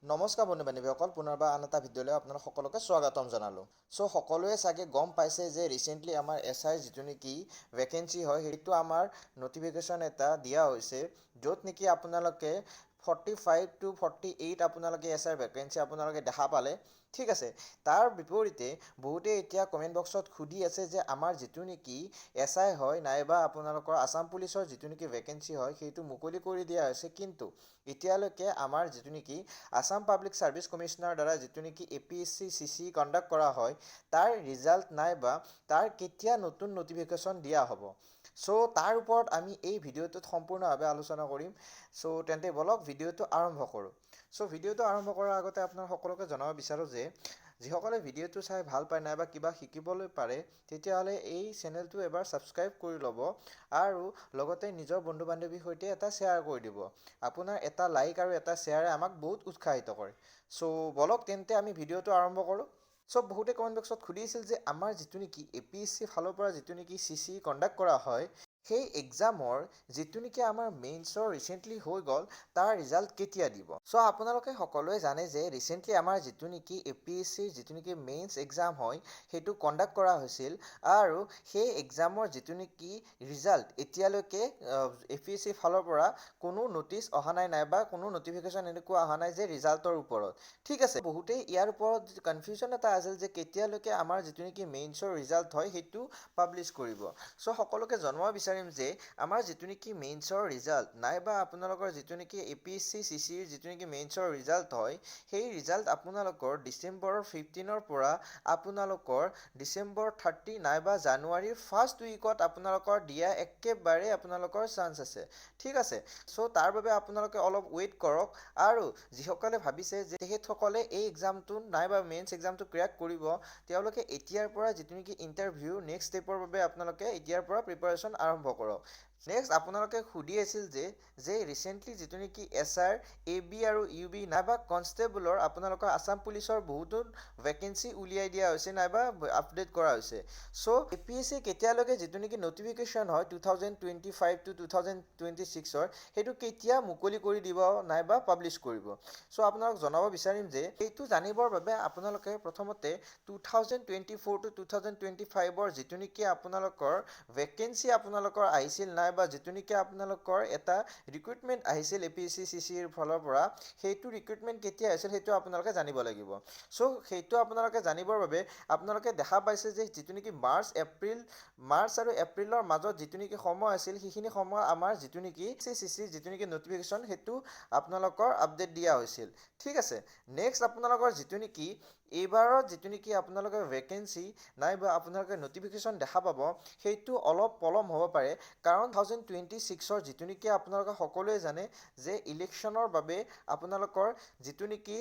নমস্কাৰ বন্ধু বান্ধৱীসকল, পুনৰবাৰ আন এটা ভিডিঅ'লৈ আপোনালোক সকলোকে স্বাগতম জনালোঁ। সকলোৱে চাগে গম পাইছে যে ৰিচেণ্টলি আমাৰ SI যিটো নেকি ভেকেঞ্চি হয় সেইটো আমাৰ নটিফিকেশ্যন এটা দিয়া হৈছে, য'ত নেকি আপোনালোকে 45 to 48 আপোনালোকে SI ভেকেঞ্চি আপোনালোকে দেখা পালে। ঠিক আছে, তাৰ বিপৰীতে বহুতে এতিয়া কমেণ্ট বক্সত সুধি আছে যে আমাৰ যিটো নেকি SI হয় নাইবা আপোনালোকৰ আছাম পুলিচৰ যিটো নেকি ভেকেঞ্চি হয় সেইটো মুকলি কৰি দিয়া হৈছে, কিন্তু এতিয়ালৈকে আমাৰ যিটো নেকি আছাম পাব্লিক ছাৰ্ভিচ কমিশ্যনৰ দ্বাৰা যিটো নেকি APSC CC কণ্ডাক্ট কৰা হয় তাৰ ৰিজাল্ট নাইবা তাৰ কেতিয়া নতুন নটিফিকেশ্যন দিয়া হ'ব। তাৰ ওপৰত আমি এই ভিডিঅ'টোত সম্পূৰ্ণভাৱে আলোচনা কৰিম। তেন্তে বলক ভিডিঅ'টো আৰম্ভ কৰোঁ। ভিডিঅ'টো আৰম্ভ কৰাৰ আগতে আপোনাক সকলোকে জনাব বিচাৰোঁ যে যিসকলে ভিডিঅ'টো চাই ভাল পায় নাইবা কিবা শিকিবলৈ পাৰে তেতিয়াহ'লে এই চেনেলটো এবাৰ ছাবস্ক্ৰাইব কৰি ল'ব আৰু লগতে নিজৰ বন্ধু বান্ধৱীৰ সৈতে এটা শ্বেয়াৰ কৰি দিব। আপোনাৰ এটা লাইক আৰু এটা শ্বেয়াৰে আমাক বহুত উৎসাহিত কৰে। বলক তেন্তে আমি ভিডিঅ'টো আৰম্ভ কৰোঁ। বহুতে কমেণ্ট বক্সত সুধিছিল যে আমাৰ যিটো নেকি APSC ফালৰ পৰা যিটো নেকি CC কণ্ডাক্ট কৰা হয় সেই এক্সামৰ যিটো নেকি আমাৰ মেইনছৰ ৰিচেণ্টলি হৈ গ'ল তাৰ ৰিজাল্ট কেতিয়া দিব। আপোনালোকে সকলোৱে জানে যে ৰিচেণ্টলি আমাৰ যিটো নেকি APSCৰ যিটো নেকি মেইনছ এক্সাম হয় সেইটো কণ্ডাক্ট কৰা হৈছিল আৰু সেই এক্সামৰ যিটো নেকি ৰিজাল্ট এতিয়ালৈকে APSC ফালৰ পৰা কোনো নটিচ অহা নাই নাইবা কোনো নটিফিকেশ্যন এনেকুৱা অহা নাই যে ৰিজাল্টৰ ওপৰত। ঠিক আছে, বহুতেই ইয়াৰ ওপৰত কনফিউজন এটা আছিল যে কেতিয়ালৈকে আমাৰ যিটো নেকি মেইনছৰ ৰিজাল্ট হয় সেইটো পাব্লিছ কৰিব। সকলোকে জনাব বিচাৰিম যে আমাৰ যিটো নেকি মেইনছৰ ৰিজাল্ট নাইবা আপোনালোকৰ যিটো নেকি APSC CCৰ যিটো নেকি মেইনছৰ ৰিজাল্ট হয় সেই ৰিজাল্ট আপোনালোকৰ ডিচেম্বৰৰ 15ৰ পৰা আপোনালোকৰ ডিচেম্বৰ 30 নাইবা জানুৱাৰীৰ ফাৰ্ষ্ট উইকত আপোনালোকৰ দিয়া একেবাৰে আপোনালোকৰ চান্স আছে। ঠিক আছে, তাৰ বাবে আপোনালোকে অলপ ৱেইট কৰক আৰু যিসকলে ভাবিছে যে তেখেতসকলে এই এক্সামটো নাইবা মেইনছ এক্সামটো ক্ৰেক কৰিব তেওঁলোকে এতিয়াৰ পৰা যিটো নেকি ইণ্টাৰভিউ নেক্সট ষ্টেপৰ বাবে আপোনালোকে এতিয়াৰ পৰা প্ৰিপাৰেশ্যন আৰম্ভ কৰক। নেক্সট আপোনালোকে সুধি আছিল যে ৰিচেণ্টলি যিটো নেকি SR AB আৰু UB নাইবা কনষ্টেবলৰ আপোনালোকৰ আছাম পুলিচৰ বহুতো ভেকেঞ্চি উলিয়াই দিয়া হৈছে নাইবা আপডেট কৰা হৈছে। APSC কেতিয়ালৈকে যিটো নেকি নটিফিকেশ্যন হয় 2025 to 2026ৰ সেইটো কেতিয়া মুকলি কৰি দিব নাইবা পাব্লিছ কৰিব। আপোনালোক জনাব বিচাৰিম যে সেইটো জানিবৰ বাবে আপোনালোকে প্ৰথমতে 2024 to 2025ৰ যিটো নেকি আপোনালোকৰ ভেকেঞ্চি আপোনালোকৰ আহিছিল নাইবা যিটো নেকি আপোনালোকৰ এটা ৰিক্ৰুইটমেণ্ট আহিছিল APSC CCৰ ফালৰ পৰা সেইটো ৰিক্ৰুইটমেণ্ট কেতিয়া আহিছিল সেইটো আপোনালোকে জানিব লাগিব। সেইটো আপোনালোকে জানিবৰ বাবে আপোনালোকে দেখা পাইছে যে যিটো নেকি মাৰ্চ আৰু এপ্ৰিলৰ মাজত যিটো নেকি সময় আছিল সেইখিনি সময় আমাৰ যিটো নেকি CCৰ যিটো নেকি নটিফিকেশ্যন সেইটো আপোনালোকৰ আপডেট দিয়া হৈছিল। ঠিক আছে, নেক্সট আপোনালোকৰ যিটো নেকি এইবাৰৰ যিটো নেকি আপোনালোকৰ ভেকেঞ্চি নাইবা আপোনালোকে নটিফিকেশ্যন দেখা পাব সেইটো অলপ পলম হ'ব পাৰে, কাৰণ 2026ৰ যিটো নেকি আপোনালোকে সকলোৱে জানে যে ইলেকশ্যনৰ বাবে আপোনালোকৰ যিটো নেকি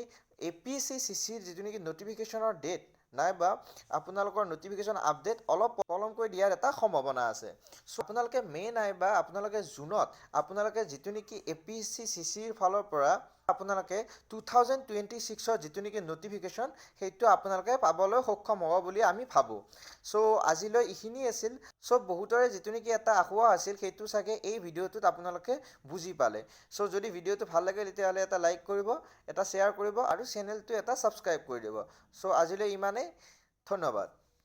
APSC CCৰ যিটো নেকি নটিফিকেশ্যনৰ ডেট নাইবা আপোনালোকৰ নটিফিকেশ্যন আপডেট অলপ পলমকৈ দিয়াৰ এটা সম্ভাৱনা আছে। আপোনালোকে মে' নাইবা আপোনালোকে জুনত আপোনালোকে যিটো নেকি APSC CCৰ ফালৰ পৰা আপোনালোকে 2026ৰ যিটো নেকি নটিফিকেশ্যন সেইটো আপোনালোকে পাবলৈ সক্ষম হ'ব বুলি আমি ভাবোঁ। আজিলৈ এইখিনি আছিল। বহুতৰে যিটো নেকি এটা আশা আছিল সেইটো চাগে এই ভিডিঅ'টোত আপোনালোকে বুজি পালে। যদি ভিডিঅ'টো ভাল লাগে তেতিয়াহ'লে এটা লাইক কৰিব, এটা শ্বেয়াৰ কৰিব আৰু চেনেলটো এটা ছাবস্ক্ৰাইব কৰি দিব। আজিলৈ ইমানেই, ধন্যবাদ।